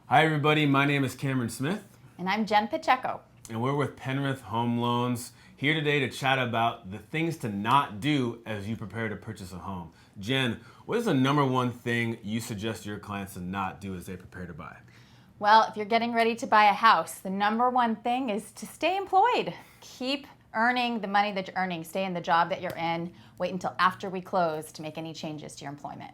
Hi everybody, my name is Cameron Smith. And I'm Jen Pacheco. And we're with Penrith Home Loans, here today to chat about the things to not do as you prepare to purchase a home. Jen, what is the number one thing you suggest your clients to not do as they prepare to buy? Well, if you're getting ready to buy a house, the number one thing is to stay employed. Keep earning the money that you're earning. Stay in the job that you're in. Wait until after we close to make any changes to your employment.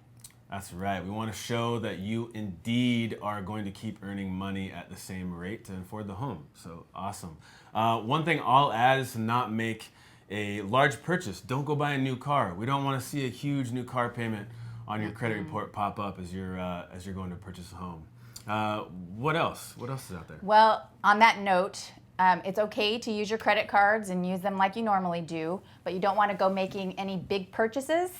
That's right. We want to show that you indeed are going to keep earning money at the same rate to afford the home. So awesome. One thing I'll add is to not make a large purchase. Don't go buy a new car. We don't want to see a huge new car payment on your credit report pop up as you're going to purchase a home. What else? What else is out there? Well, on that note, it's okay to use your credit cards and use them like you normally do, but you don't want to go making any big purchases.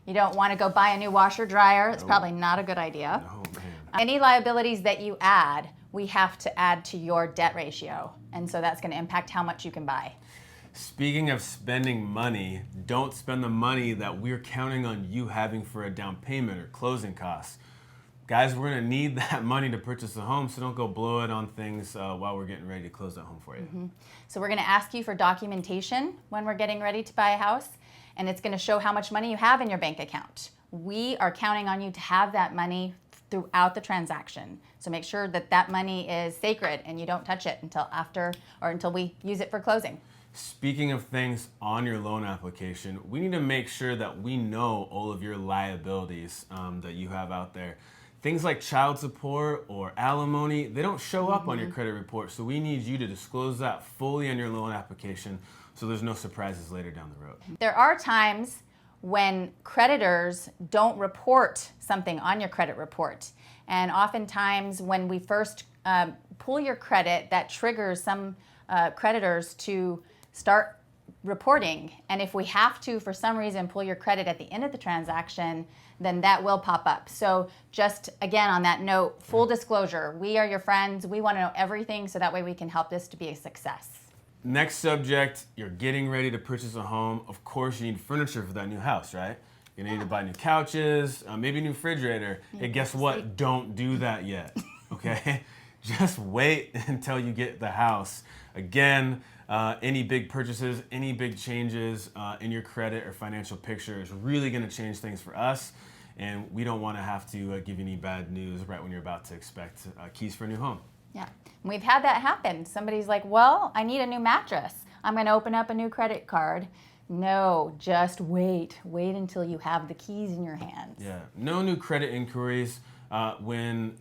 You don't want to go buy a new washer dryer. It's probably not a good idea. Oh, man. Any liabilities that you add, we have to add to your debt ratio. And so that's going to impact how much you can buy. Speaking of spending money, don't spend the money that we're counting on you having for a down payment or closing costs. Guys, we're going to need that money to purchase a home, so don't go blow it on things while we're getting ready to close that home for you. Mm-hmm. So we're going to ask you for documentation when we're getting ready to buy a house, and it's going to show how much money you have in your bank account. We are counting on you to have that money throughout the transaction. So make sure that that money is sacred and you don't touch it until after or until we use it for closing. Speaking of things on your loan application, we need to make sure that we know all of your liabilities that you have out there. Things like child support or alimony, they don't show up on your credit report, so we need you to disclose that fully on your loan application so there's no surprises later down the road. There are times when creditors don't report something on your credit report. And oftentimes when we first pull your credit, that triggers some creditors to start reporting. And if we have to, for some reason, pull your credit at the end of the transaction, then that will pop up. So just again, on that note, full disclosure, we are your friends. We want to know everything so that way we can help this to be a success. Next subject, you're getting ready to purchase a home. Of course, you need furniture for that new house, right? You need to buy new couches, maybe a new refrigerator. Hey, guess what? Don't do that yet, okay? Just wait until you get the house. Again, any big purchases, any big changes in your credit or financial picture is really going to change things for us. And we don't want to have to give you any bad news right when you're about to expect keys for a new home. Yeah, and we've had that happen. Somebody's like, well, I need a new mattress. I'm going to open up a new credit card. No, just wait. Wait until you have the keys in your hands. Yeah, no new credit inquiries. When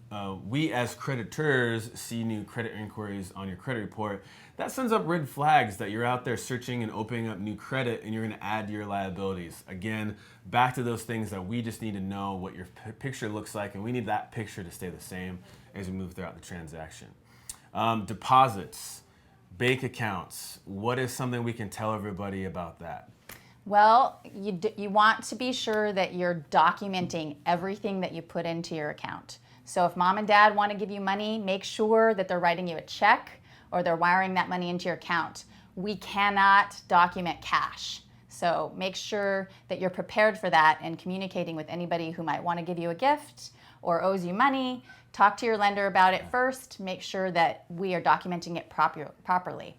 we as creditors see new credit inquiries on your credit report, that sends up red flags that you're out there searching and opening up new credit and you're going to add to your liabilities. Again, back to those things that we just need to know what your picture looks like, and we need that picture to stay the same as we move throughout the transaction. Deposits, bank accounts, what is something we can tell everybody about that? Well, you want to be sure that you're documenting everything that you put into your account. So if mom and dad want to give you money, make sure that they're writing you a check or they're wiring that money into your account. We cannot document cash. So make sure that you're prepared for that and communicating with anybody who might want to give you a gift or owes you money. Talk to your lender about it first. Make sure that we are documenting it properly.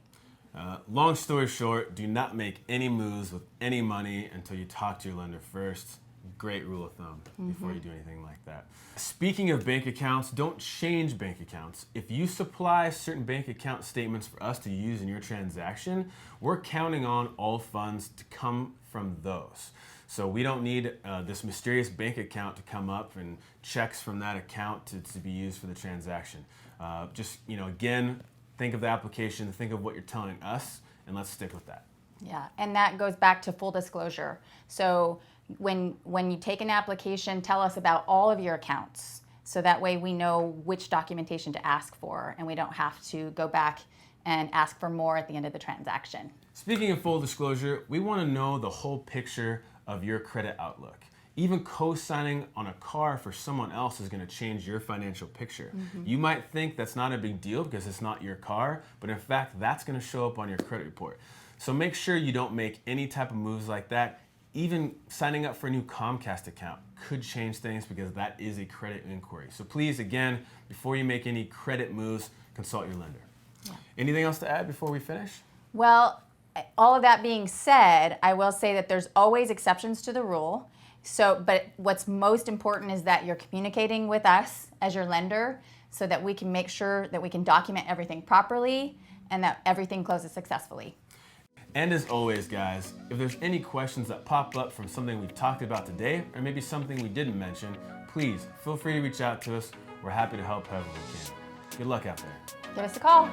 Long story short, do not make any moves with any money until you talk to your lender first. Great rule of thumb before you do anything like that. Speaking of bank accounts, don't change bank accounts. If you supply certain bank account statements for us to use in your transaction, we're counting on all funds to come from those. So we don't need this mysterious bank account to come up and checks from that account to be used for the transaction. Again, think of the application, think of what you're telling us, and let's stick with that. Yeah, and that goes back to full disclosure. So when you take an application, tell us about all of your accounts. So that way we know which documentation to ask for, and we don't have to go back and ask for more at the end of the transaction. Speaking of full disclosure, we want to know the whole picture of your credit outlook. Even co-signing on a car for someone else is going to change your financial picture. You might think that's not a big deal because it's not your car, but in fact, that's going to show up on your credit report. So make sure you don't make any type of moves like that, even signing up for a new Comcast account could change things because that is a credit inquiry. So please, again, before you make any credit moves, consult your lender. Yeah. Anything else to add before we finish? Well, all of that being said, I will say that there's always exceptions to the rule. So, but what's most important is that you're communicating with us as your lender so that we can make sure that we can document everything properly and that everything closes successfully. And as always, guys, if there's any questions that pop up from something we've talked about today, or maybe something we didn't mention, please feel free to reach out to us. We're happy to help however we can. Good luck out there. Give us a call.